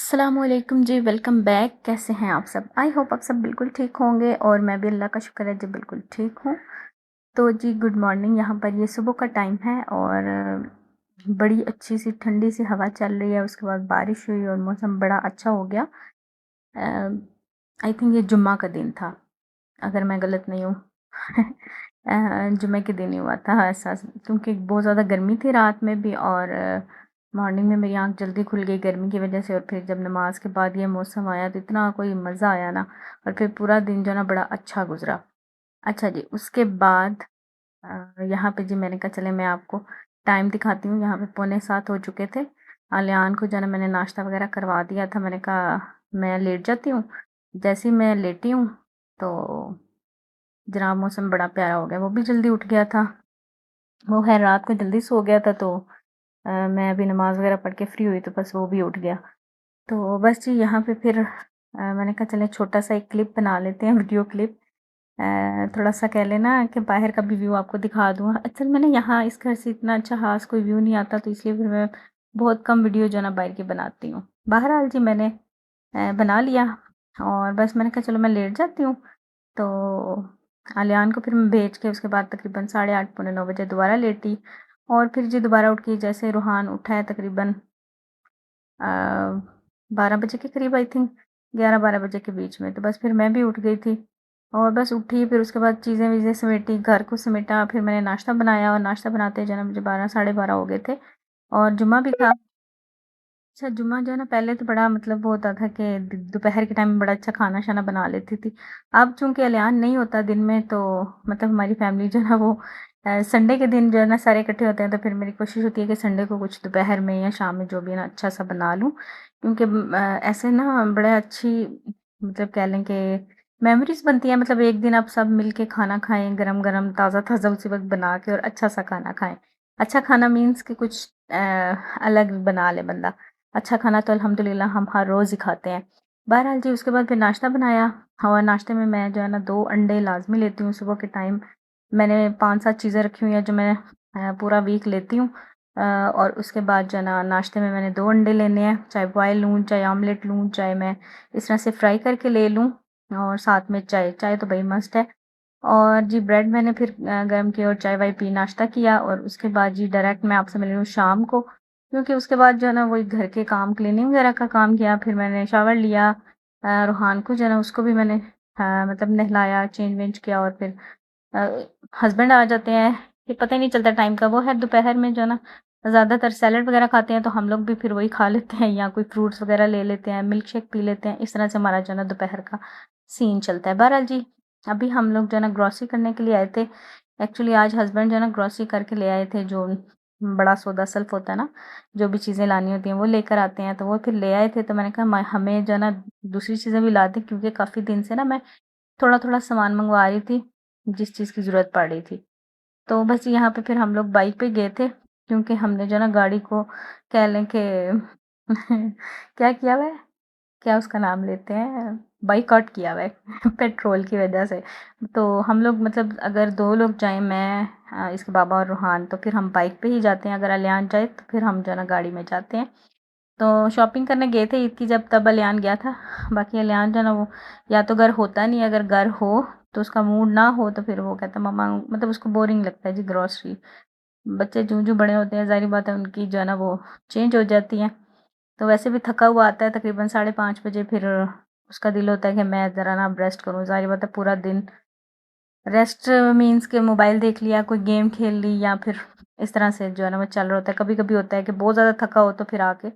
अस्सलामुअलैकुम जी, welcome back. कैसे हैं आप सब? आई होप आप सब बिल्कुल ठीक होंगे और मैं भी अल्लाह का शुक्र है जी बिल्कुल ठीक हूँ। तो जी गुड मॉर्निंग। यहाँ पर ये सुबह का टाइम है और बड़ी अच्छी सी ठंडी सी हवा चल रही है। उसके बाद बारिश हुई और मौसम बड़ा अच्छा हो गया। आई थिंक ये जुम्मा का दिन था, अगर मैं गलत नहीं हूँ। जुम्मे के दिन ही हुआ था ऐसा, क्योंकि बहुत ज़्यादा गर्मी थी रात में भी और मॉर्निंग में मेरी आँख जल्दी खुल गई गर्मी की वजह से। और फिर जब नमाज के बाद ये मौसम आया तो इतना कोई मज़ा आया ना। और फिर पूरा दिन जो ना बड़ा अच्छा गुजरा। अच्छा जी, उसके बाद यहाँ पे जी मैंने कहा चले मैं आपको टाइम दिखाती हूँ। यहाँ पे 6:45 हो चुके थे। आलियान को जो है ना मैंने नाश्ता वगैरह करवा दिया था। मैंने कहा मैं लेट जाती हूँ। जैसे ही मैं लेटी हूँ तो जनाब मौसम बड़ा प्यारा हो गया। वो भी जल्दी उठ गया था। वो खैर रात को जल्दी सो गया था। तो मैं अभी नमाज़ वगैरह पढ़ के फ्री हुई तो बस वो भी उठ गया। तो बस जी यहाँ पे फिर मैंने कहा चलें छोटा-सा एक क्लिप बना लेते हैं, वीडियो क्लिप। थोड़ा-सा कह लें ना कि बाहर का भी व्यू आपको दिखा दूँ। असल में ना यहाँ इस घर से इतना अच्छा ख़ास कोई व्यू नहीं आता, तो इसलिए फिर मैं बहुत कम वीडियो जो है ना बाहर की बनाती हूँ। बहरहाल जी मैंने बना लिया और बस मैंने कहा चलो मैं लेट जाती हूँ। तो आलियान को फिर मैं भेज के उसके बाद तकरीबन 8:30 पौने 9 बजे दोबारा लेटी। और फिर जी दोबारा उठ के जैसे रूहान उठा है तकरीबन 12 बजे के करीब, आई थिंक 11-12 बजे के बीच में। तो बस फिर मैं भी उठ गई थी और बस उठी, फिर उसके बाद चीज़ें-वीज़ें समेटी, घर को समेटा, फिर मैंने नाश्ता बनाया और नाश्ता बनाते जो है ना मुझे 12 साढ़े 12 हो गए थे और जुम्मा भी था। अच्छा, जुम्मा जो है ना पहले तो बड़ा मतलब वो होता था कि दोपहर के टाइम में बड़ा अच्छा खाना-शाना बना लेती थी। अब चूँकि अलियान नहीं होता दिन में तो मतलब हमारी फैमिली जो है ना वो संडे के दिन जो है ना सारे इकट्ठे होते हैं। तो फिर मेरी कोशिश होती है कि संडे को कुछ दोपहर में या शाम में जो भी है ना अच्छा-सा बना लूँ। क्योंकि ऐसे ना बड़ा अच्छी मतलब कह लें कि मेमोरीज़ बनती हैं। मतलब एक दिन आप सब मिल के खाना खाएँ, गरम-गरम, ताज़ा-ताज़ा उसी वक़्त बना के और अच्छा-सा खाना खाएँ। अच्छा खाना मीन्स कि कुछ अलग बना ले बंदा। अच्छा खाना तो अल्हम्दुलिल्लाह हम हर रोज़ ही खाते हैं। बहरहाल जी उसके बाद फिर नाश्ता बनाया और नाश्ते में मैं जो है ना 2 अंडे लाज़मी लेती हूँ सुबह के टाइम। मैंने 5-7 चीज़ें रखी हुई हैं जो मैं पूरा वीक लेती हूँ। और उसके बाद जो है ना नाश्ते में मैंने 2 अंडे लेने हैं, चाहे बॉयल लूँ, चाहे ऑमलेट लूँ, चाहे मैं इस तरह से फ्राई करके ले लूँ और साथ में चाय, चाय तो भई मस्ट है। और जी ब्रेड मैंने फिर गरम किया और चाय-वाय पी, नाश्ता किया और उसके बाद जी डायरेक्ट मैं आपसे मिल रही हूँ शाम को। क्योंकि उसके बाद जो है ना वही घर के काम, क्लीनिंग वगैरह का काम किया, फिर मैंने शावर लिया। रूहान को जो है ना उसको भी मैंने मतलब नहलाया, चेंज-वेंज किया और फिर हस्बैंड आ जाते हैं, फिर पता ही नहीं चलता टाइम का। वो है दोपहर में जो है ना ज़्यादातर सैलेड वगैरह खाते हैं, तो हम लोग भी फिर वही खा लेते हैं या कोई फ्रूट्स वगैरह ले लेते हैं, मिल्क शेक पी लेते हैं। इस तरह से हमारा जो है ना दोपहर का सीन चलता है। बहरहाल जी, अभी हम लोग जो है ना ग्रोसरी करने के लिए आए थे। एक्चुअली आज हस्बैंड जो है ना ग्रोसरी करके ले आए थे, जो बड़ा सौदा सल्फ़ होता है ना, जो भी चीज़ें लानी होती हैं वो लेकर आते हैं, तो वो फिर ले आए थे। तो मैंने कहा म हमें जो है ना दूसरी चीज़ें भी ला दें, क्योंकि काफ़ी दिन से ना मैं थोड़ा-थोड़ा सामान मँगवा रही थी, जिस चीज़ की ज़रूरत पड़ रही थी। तो बस यहाँ पे फिर हम लोग बाइक पे गए थे, क्योंकि हमने जो है ना गाड़ी को कह लें कि क्या किया हुआ है, क्या उसका नाम लेते हैं, बॉयकॉट किया हुआ है पेट्रोल की वजह से। तो हम लोग मतलब अगर 2 लोग जाएँ, मैं इसके बाबा और रूहान, तो फिर हम बाइक पे ही जाते हैं। अगर अलियान जाए तो फिर हम जो है ना गाड़ी में जाते हैं। तो शॉपिंग करने गए थे ईद की, जब तब अलियान गया था। बाकी अलियान जो है ना वो या तो घर होता नहीं, अगर घर हो तो उसका मूड ना हो तो फिर वो कहता है मम्मा, मतलब उसको बोरिंग लगता है जी ग्रोसरी। बच्चे जूँ-जूँ बड़े होते हैं ज़ाहिर बात है उनकी जो है ना वो चेंज हो जाती हैं। तो वैसे भी थका हुआ आता है तकरीबन 5:30 बजे, फिर उसका दिल होता है कि मैं ज़रा ना अब रेस्ट करूँ। ज़ाहिर बात है पूरा दिन रेस्ट मीन्स के मोबाइल देख लिया, कोई गेम खेल ली या फिर इस तरह से जो है ना वो चल रहा होता है। कभी-कभी होता है कि बहुत ज़्यादा थका हो तो फिर आके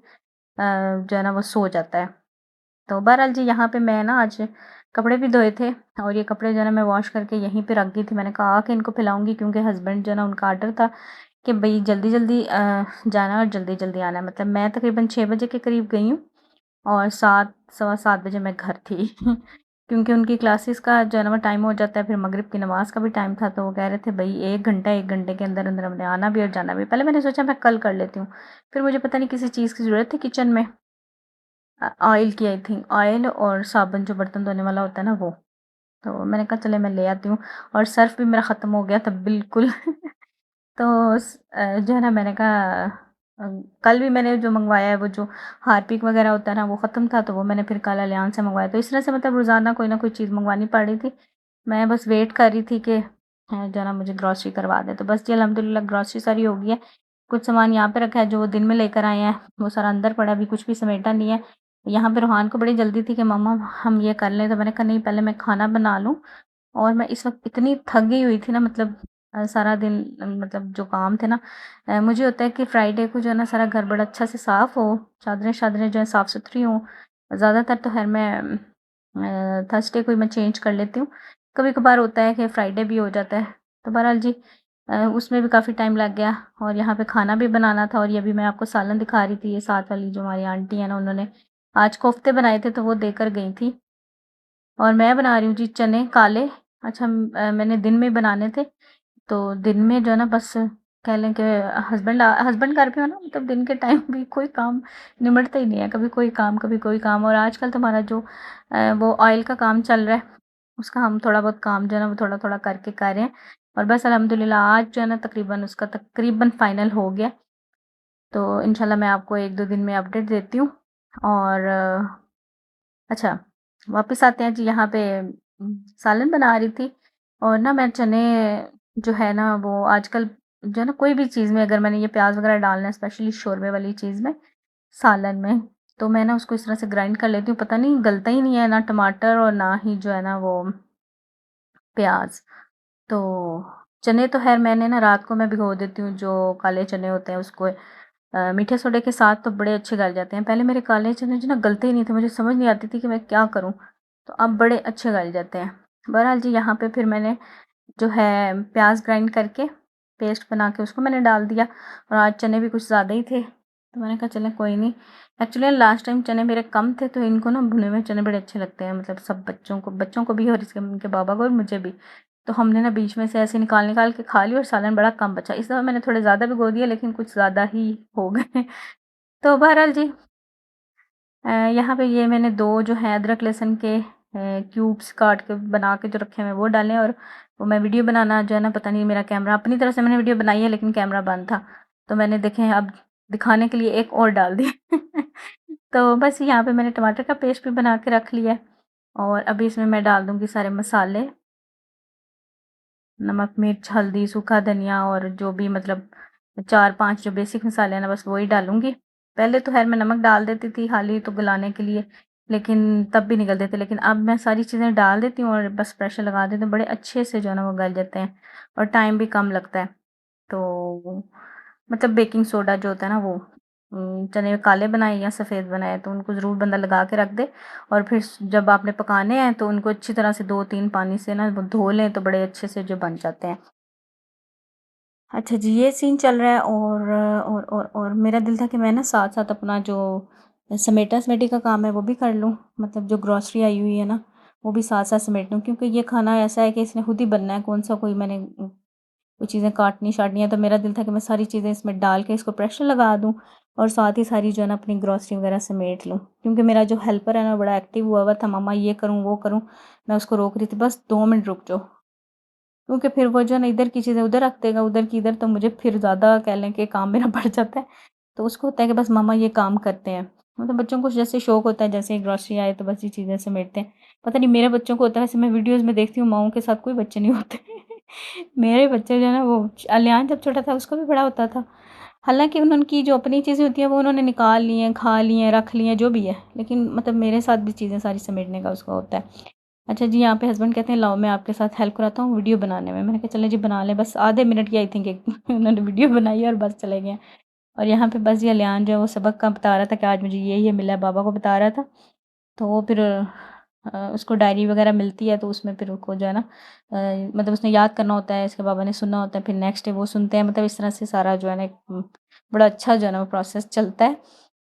जो है ना वो सो जाता है। तो बहरहाल जी यहाँ पे मैं ना आज कपड़े भी धोए थे और ये कपड़े जो है ना मैं वॉश करके यहीं पे रख दी थी। मैंने कहा आके इनको फैलाऊँगी, क्योंकि हस्बैंड जो है ना उनका ऑर्डर था कि भई जल्दी-जल्दी जाना और जल्दी-जल्दी आना है। मतलब मैं तकरीबन 6 बजे के करीब गई हूँ और 7 सवा 7 बजे मैं घर थी। क्योंकि उनकी क्लासेस का जो है ना वो टाइम हो जाता है, फिर मगरिब की नमाज़ का भी टाइम था। तो वो कह रहे थे भई 1 घंटा 1 घंटे के अंदर-अंदर हमने आना भी और जाना भी। पहले मैंने सोचा मैं कल कर लेती हूँ, फिर मुझे पता नहीं किसी चीज़ की ज़रूरत थी किचन में, ऑयल की, आई थिंक ऑयल और साबुन जो बर्तन धोने वाला होता है ना वो। तो मैंने कहा चले मैं ले आती हूँ और सर्फ़ भी मेरा ख़त्म हो गया था बिल्कुल। तो जो है ना मैंने कहा अ, कल भी मैंने जो मँगवाया है वो जो हार्पिक वग़ैरह होता है ना वो ख़त्म था, तो वो मैंने फिर कल अलियांज से मँगवाया। तो इस तरह से मतलब रोज़ाना कोई ना कोई चीज़ मँगवानी पड़ रही थी। मैं बस वेट कर रही थी कि जो है ना मुझे ग्रॉसरी करवा दें। तो बस जी अल्हम्दुलिल्लाह ग्रॉसरी सारी हो गई है। कुछ सामान यहाँ पे रखा है जो वो दिन में लेकर आए हैं, वो सारा अंदर पड़ा है, अभी कुछ भी समेटा नहीं है। यहाँ पे रूहान को बड़ी जल्दी थी कि मम्मा हम ये कर लें, तो मैंने कहा नहीं पहले मैं खाना बना लूँ। और मैं इस वक़्त इतनी थक गई हुई थी ना, मतलब सारा दिन मतलब जो काम थे ना, मुझे होता है कि फ्राइडे को जो है ना सारा घर बड़ा अच्छा से साफ़ हो, चादरें-शादरें जो है साफ़-सुथरी हों। ज़्यादातर तो ख़ैर मैं थर्सडे को ही मैं चेंज कर लेती हूँ। कभी-कभार होता है कि फ्राइडे भी हो जाता है। तो बहरहाल जी उसमें भी काफ़ी टाइम लग गया और यहाँ पे खाना भी बनाना था, और ये अभी मैं आपको सालन दिखा रही थी, ये साथ वाली जो हमारी आंटी है ना, उन्होंने आज कोफ्ते बनाए थे तो वो देकर गई थी। और मैं बना रही हूँ जी चने काले। अच्छा मैंने दिन में बनाने थे, तो दिन में जो है ना बस कह लें कि हस्बैंड घर पे हो ना, मतलब दिन के टाइम भी कोई काम निमटता ही नहीं है, कभी कोई काम, कभी कोई काम। और आजकल तो हमारा जो वो ऑयल का काम चल रहा है, उसका हम थोड़ा बहुत काम जो है ना वो थोड़ा-थोड़ा करके कर रहे हैं। और बस अल्हम्दुलिल्लाह आज जो है ना तकरीबन उसका तकरीबन फाइनल हो गया। तो इंशाल्लाह मैं आपको 1-2 दिन में अपडेट देती हूँ। और अच्छा, वापस आते हैं जी यहाँ पे। सालन बना रही थी और ना मैं चने जो है ना वो आजकल जो है ना कोई भी चीज़ में अगर मैंने ये प्याज़ वग़ैरह डालना है, स्पेशली शोरबे वाली चीज़ में, सालन में, तो मैं ना उसको इस तरह से ग्राइंड कर लेती हूँ। पता नहीं गलता ही नहीं है ना टमाटर और ना ही जो है ना वो प्याज़। तो चने तो ख़ैर मैंने ना रात को मैं भिगो देती हूँ, जो काले चने होते हैं उसको मीठे सोडे के साथ तो बड़े अच्छे गल जाते हैं। पहले मेरे काले चने जो ना गलते ही नहीं थे, मुझे समझ नहीं आती थी कि मैं क्या करूँ? तो अब बड़े अच्छे गल जाते हैं। बहरहाल जी यहाँ पे फिर मैंने जो है प्याज़ ग्राइंड करके पेस्ट बना के उसको मैंने डाल दिया, और आज चने भी कुछ ज़्यादा ही थे, तो मैंने कहा चलें कोई नहीं। एक्चुअली लास्ट टाइम चने मेरे कम थे, तो इनको ना भुने हुए चने बड़े अच्छे लगते हैं, मतलब सब बच्चों को भी और इसके उनके बाबा को और मुझे भी। तो हमने ना बीच में से ऐसे निकाल-निकाल के खा लिया और सालन बड़ा कम बचा। इस दफ़ा मैंने थोड़े ज़्यादा भिगो दिए, लेकिन कुछ ज़्यादा ही हो गए। तो बहरहाल जी यहाँ पे ये मैंने 2 जो है अदरक लहसुन के क्यूब्स काट के बना के जो रखे हुए हैं वो डाले हैं। और वो मैं वीडियो बनाना जो है ना, पता नहीं मेरा कैमरा अपनी तरफ से मैंने वीडियो बनाई है लेकिन कैमरा बंद था। तो मैंने देखें अब दिखाने के लिए एक और डाल दी। तो बस यहाँ पे मैंने टमाटर का पेस्ट भी बना के रख लिया है, और अभी इसमें मैं डाल दूँगी सारे मसाले, नमक, मिर्च, हल्दी, सूखा धनिया, और जो भी मतलब 4-5 जो बेसिक मसाले हैं ना बस वही डालूँगी। पहले तो ख़ैर मैं नमक डाल देती थी खाली तो गलाने के लिए, लेकिन तब भी नहीं गलते थे। लेकिन अब मैं सारी चीज़ें डाल देती हूँ और बस प्रेशर लगा देती हूँ, बड़े अच्छे से जो है ना वो गल जाते हैं और टाइम भी कम लगता है। तो मतलब बेकिंग सोडा जो होता है ना वो चने काले बनाए या सफ़ेद बनाए तो उनको ज़रूर बंदा लगा के रख दे, और फिर जब आपने पकाने हैं तो उनको अच्छी तरह से 2-3 पानी से ना वो धो लें तो बड़े अच्छे से जो बन जाते हैं। अच्छा जी, ये सीन चल रहा है। और मेरा दिल था कि मैं ना साथ-साथ अपना जो समेटा-समेटी का काम है वो भी कर लूँ। मतलब जो ग्रॉसरी आई हुई है ना, वो भी साथ-साथ समेट लूँ, क्योंकि ये खाना ऐसा है कि इसने खुद ही बनना है, कौन-सा कोई मैंने कोई चीज़ें काटनी-शाटनी है। तो मेरा दिल था कि मैं सारी चीज़ें इसमें डाल के इसको प्रेशर लगा दूँ और साथ ही सारी जो है ना अपनी ग्रॉसरी वगैरह समेट लूँ। क्योंकि मेरा जो हेल्पर है ना बड़ा एक्टिव हुआ हुआ था, मम्मा ये करूँ, वो करूँ। मैं उसको रोक रही थी, बस 2 मिनट रुक जाओ। क्योंकि फिर वो जो है ना इधर की चीज़ें उधर रख देगा, उधर की इधर, तो मुझे फिर ज़्यादा कह लें कि काम मेरा बढ़ जाता है। तो उसको होता है कि बस मम्मा ये काम करते हैं। मतलब बच्चों को जैसे शौक होता है, जैसे ग्रॉसरी आए तो बस ये चीज़ें समेटते हैं। पता नहीं मेरे बच्चों को होता है, वैसे मैं वीडियोज़ में देखती हूँ माँओं के साथ कोई बच्चे नहीं होते। मेरे बच्चे जो है ना वो अलियान जब छोटा था उसका भी बड़ा होता था। हालाँकि उनकी जो अपनी चीज़ें होती हैं वो उन्होंने निकाल ली हैं, खा ली हैं, रख ली हैं, जो भी है। लेकिन मतलब मेरे साथ भी चीज़ें सारी समेटने का उसका होता है। अच्छा जी, यहाँ पे हस्बैंड कहते हैं लाओ मैं आपके साथ हेल्प कराता हूँ वीडियो बनाने में। मैंने कहा चलें जी बना लें, बस आधे मिनट की आई थिंक एक उन्होंने वीडियो बनाई और बस चले गए। और यहाँ पे बस ये अलियान जो है वो सबक का बता रहा था कि आज मुझे ये मिला है, बाबा को बता रहा था। तो वो फिर उसको डायरी वगैरह मिलती है तो उसमें फिर उसको जो है ना मतलब उसने याद करना होता है, इसके बाबा ने सुनना होता है, फिर नेक्स्ट डे वो सुनते हैं। मतलब इस तरह से सारा जो है ना एक बड़ा अच्छा जो है ना वो प्रोसेस चलता है।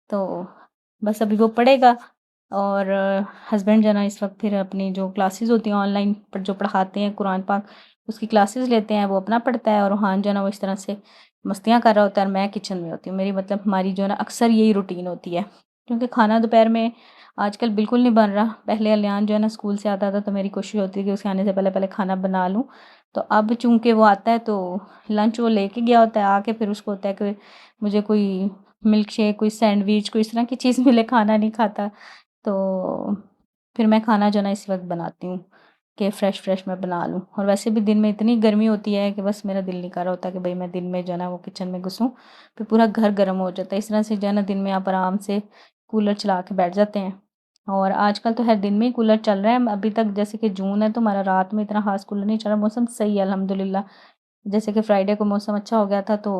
तो बस अभी वो पढ़ेगा, और हस्बैंड जो है ना इस वक़्त फिर अपनी जो क्लासेस होती हैं ऑनलाइन पर जो पढ़ाते हैं कुरान पाक, उसकी क्लासेस लेते हैं, वो अपना पढ़ता है, और रूहान जो है ना वो इस तरह से मस्तियाँ कर रहा होता है और मैं किचन में होती हूँ। मेरी मतलब हमारी जो है ना अक्सर यही रूटीन होती है, क्योंकि खाना दोपहर में आजकल बिल्कुल नहीं बन रहा। पहले अलियान जो है ना स्कूल से आता था तो मेरी कोशिश होती थी कि उसके आने से पहले खाना बना लूँ। तो अब चूँकि वो आता है तो लंच वो लेके गया होता है, आके फिर उसको होता है कि मुझे कोई मिल्क शेक, कोई सैंडविच, कोई इस तरह की चीज़ मिले, खाना नहीं खाता। तो फिर मैं खाना जो है ना इस वक़्त बनाती हूँ कि फ्रेश मैं बना लूँ। और वैसे भी दिन में इतनी गर्मी होती है कि बस मेरा दिल नहीं कर रहा होता कि भई मैं दिन में जो है ना वो किचन में घुसूँ, फिर पूरा घर गर्म हो जाता है। इस तरह से जो है ना दिन में आप आराम से कूलर चला के बैठ जाते हैं। और आजकल तो हर दिन में ही कूलर चल रहा है। अभी तक जैसे कि जून है तो हमारा रात में इतना ख़ास कूलर नहीं चल रहा, मौसम सही है अल्हम्दुलिल्लाह। जैसे कि फ्राइडे को मौसम अच्छा हो गया था तो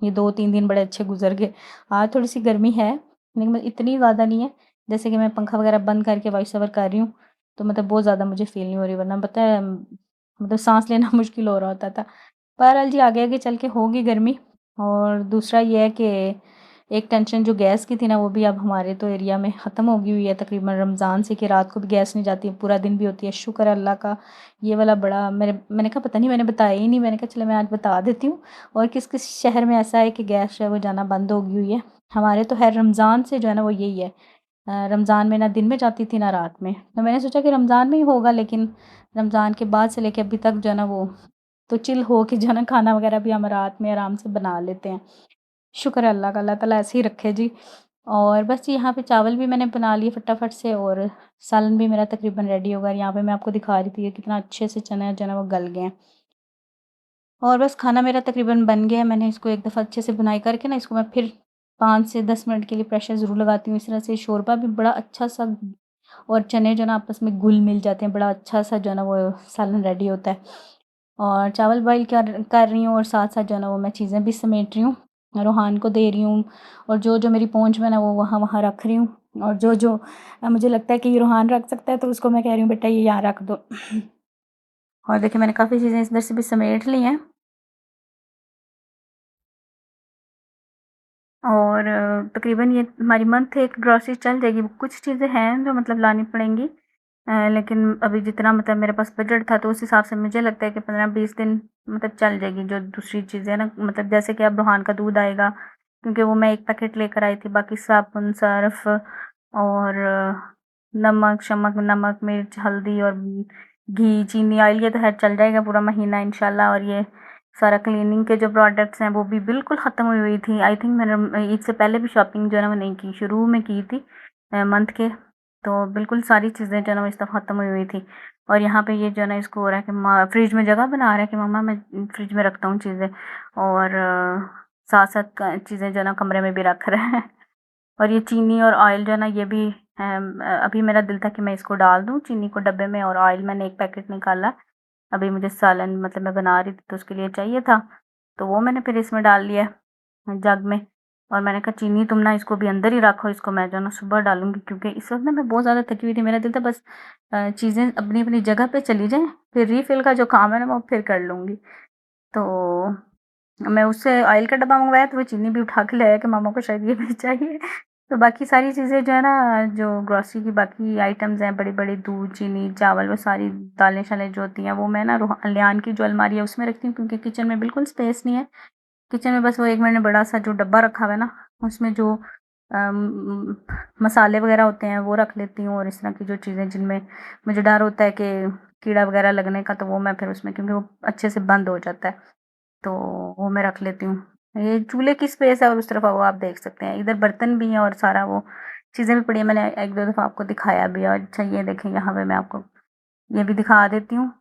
ये 2-3 दिन बड़े अच्छे गुज़र गए। आज थोड़ी-सी गर्मी है, लेकिन इतनी ज़्यादा नहीं है। जैसे कि मैं पंखा वगैरह बंद करके वॉइस ओवर कर रही हूँ, तो मतलब बहुत ज़्यादा मुझे फ़ील नहीं हो रही, वरना पता है मतलब साँस लेना मुश्किल हो रहा होता था। बहरहाल जी आगे चल के होगी गर्मी। और दूसरा ये है कि एक टेंशन जो गैस की थी ना वो भी अब हमारे तो एरिया में ख़त्म हो गई हुई है तकरीबन रमज़ान से, कि रात को भी गैस नहीं जाती है, पूरा दिन भी होती है। शुक्र है अल्लाह का। ये वाला बड़ा मैंने कहा पता नहीं, मैंने बताया ही नहीं। मैंने कहा चलो मैं आज बता देती हूँ। और किस-किस शहर में ऐसा है कि गैस जो है वो जाना बंद हो गई हुई है। हमारे तो ख़ैर रमज़ान से जो है ना वो यही है। रमज़ान में ना दिन में जाती थी ना रात में। तो मैंने सोचा कि रमज़ान में ही होगा, लेकिन रमज़ान के बाद से लेके अभी तक जो है ना वो तो चिल हो के जो है ना खाना वग़ैरह भी हम रात में आराम से बना लेते हैं। शुक्र है अल्लाह का, अल्लाह ताला ऐसे ही रखे जी। और बस यहाँ पे चावल भी मैंने बना लिए फटाफट से, और सालन भी मेरा तकरीबन रेडी हो गया। यहाँ पे मैं आपको दिखा रही थी कि कितना अच्छे से चने जो है ना वो गल गए हैं। और बस खाना मेरा तकरीबन बन गया है। मैंने इसको एक दफ़ा अच्छे से बुनाई करके ना इसको मैं फिर 5 से 10 मिनट के लिए प्रेशर ज़रूर लगाती हूँ। इस तरह से शोरबा भी बड़ा अच्छा-सा और चने जो है ना आपस में घुल-मिल जाते हैं। बड़ा अच्छा-सा जो है ना वो सालन रेडी होता है। और चावल बॉयल कर रही हूँ और साथ-साथ जो है ना वो मैं चीज़ें भी समेट रही हूँ। रूहान को दे रही हूँ, और जो-जो मेरी पहुँच में ना वो वहाँ-वहाँ रख रही हूँ। और जो-जो मुझे लगता है कि ये रूहान रख सकता है तो उसको मैं कह रही हूँ बेटा ये यहाँ रख दो। और देखिए मैंने काफ़ी चीज़ें इधर से भी समेट ली हैं। और तकरीबन ये हमारी मंथ एक ग्रॉसरी चल जाएगी। कुछ चीज़ें हैं जो मतलब लानी पड़ेंगी, लेकिन अभी जितना मतलब मेरे पास बजट था तो उस हिसाब से मुझे लगता है कि 15-20 दिन मतलब चल जाएगी। जो दूसरी चीज़ें हैं ना, मतलब जैसे कि अब रूहान का दूध आएगा, क्योंकि वो मैं 1 पैकेट लेकर आई थी। बाकी साबुन, सर्फ़ और नमक, मिर्च, हल्दी और घी, चीनी, ऑयल, ये तो ख़ैर चल जाएगा पूरा महीना इंशाल्लाह। और ये सारा क्लीनिंग के जो प्रोडक्ट्स हैं वो भी बिल्कुल ख़त्म हुई हुई थी। आई थिंक मैंने ईद से पहले भी शॉपिंग जो है ना वो नहीं की, शुरू में की थी मंथ के। तो बिल्कुल सारी चीज़ें जो है ना वो इस दफ़ा ख़त्म हुई हुई थी। और यहाँ पे ये जो है ना इसको हो रहा है कि फ्रिज में जगह बना रहा है कि मम्मा मैं फ्रिज में रखता हूँ चीज़ें। और साथ-साथ क चीज़ें जो है ना कमरे में भी रख रहे हैं। और ये चीनी और ऑयल जो है ना ये भी अभी मेरा दिल था कि मैं इसको डाल दूँ चीनी को डब्बे में, और ऑयल मैंने 1 पैकेट निकाला। अभी मुझे सालन मतलब मैं बना रही थी तो उसके लिए चाहिए था, तो वो मैंने फिर इसमें डाल लिया जग में। और मैंने कहा चीनी तुम ना इसको भी अंदर ही रखो, इसको मैं जो है ना सुबह डालूँगी, क्योंकि इस वक़्त ना मैं बहुत ज़्यादा थकी हुई थी। मेरा दिल था बस चीज़ें अपनी-अपनी जगह पे चली जाएँ, फिर रीफ़िल का जो काम है ना वो फिर कर लूँगी। तो मैं उससे ऑयल का डब्बा मँगवाया तो वो चीनी भी उठा के ले आया कि मामा को शायद ये भी चाहिए। तो बाकी सारी चीज़ें जो है ना, जो ग्रोसरी की बाकी आइटम्स हैं, बड़ी-बड़ी दूध, चीनी, चावल, वो सारी दालें-शालें जो होती हैं वो मैं ना अलियान की जो अलमारी है उसमें रखती हूँ, क्योंकि किचन में बिल्कुल स्पेस नहीं है। किचन में बस वो एक मैंने बड़ा-सा जो डब्बा रखा हुआ है ना, उसमें जो मसाले वग़ैरह होते हैं वो रख लेती हूँ, और इस तरह की जो चीज़ें जिनमें मुझे डर होता है कि कीड़ा वग़ैरह लगने का, तो वो मैं फिर उसमें, क्योंकि वो अच्छे से बंद हो जाता है। तो वो मैं रख लेती हूँ। ये चूल्हे की स्पेस है और उस तरफ वो आप देख सकते हैं। इधर बर्तन भी हैं और सारा वो चीज़ें भी पड़ी हैं। मैंने 1-2 दफ़ा आपको दिखाया भी है। और अच्छा ये देखें, यहाँ पे मैं आपको ये भी दिखा देती हूँ।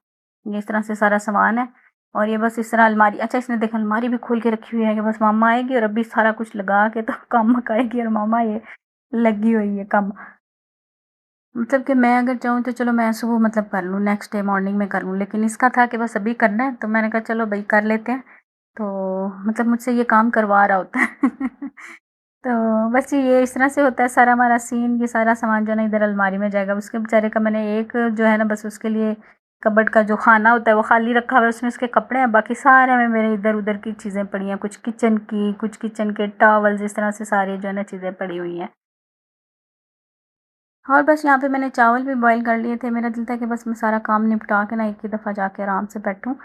ये इस तरह से सारा सामान है, और ये बस इस तरह अलमारी, अच्छा इसने देखा अलमारी भी खोल के रखी हुई है कि बस मम्मा आएगी और अभी सारा कुछ लगा के तो काम मकाएगी, और मम्मा ये लगी हुई है काम। मतलब कि मैं अगर चाहूँ तो चलो मैं सुबह मतलब कर लूँ, नेक्स्ट डे मॉर्निंग में कर लूँ, लेकिन इसका था कि बस अभी करना है, तो मैंने कहा चलो भई कर लेते हैं। तो मतलब मुझसे ये काम करवा रहा होता है। तो बस ये इस तरह से होता है सारा हमारा सीन। ये सारा सामान जो है ना इधर अलमारी में जाएगा। उसके बेचारे का मैंने एक जो है ना बस उसके लिए कबर्ड का जो खाना होता है वो खाली रखा हुआ है, उसमें उसके कपड़े हैं, बाकी सारे में मेरे इधर-उधर की चीज़ें पड़ी हैं, कुछ किचन की, कुछ किचन के टॉवल्स, इस तरह से सारी जो है ना चीज़ें पड़ी हुई हैं। और बस यहाँ पे मैंने चावल भी बॉयल कर लिए थे। मेरा दिल था कि बस मैं सारा काम निपटा के ना एक ही दफ़ा जाके आराम से बैठूँ।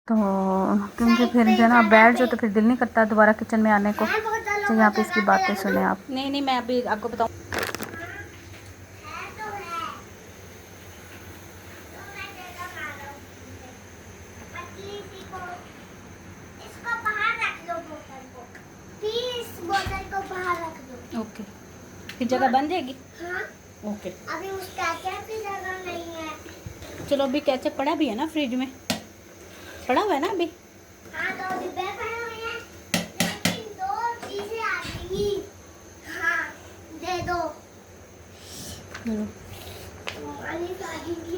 तो क्योंकि फिर जो है ना बैठ जाओ तो फिर दिल नहीं करता दोबारा किचन में आने को। तो यहाँ पे इसकी बातें सुने आप। नहीं नहीं, मैं अभी आपको बताऊँ। फिर जगह बन जाएगी। हाँ ओके अभी उस केचप की जगह नहीं है। चलो, अभी केचप पड़ा भी है ना फ्रिज में, पड़ा हुआ है ना अभी। हाँ तो डिब्बे पड़े हुए हैं, लेकिन दो चीजें आ जाएंगी। हाँ दे दो। चलो वाली शादी की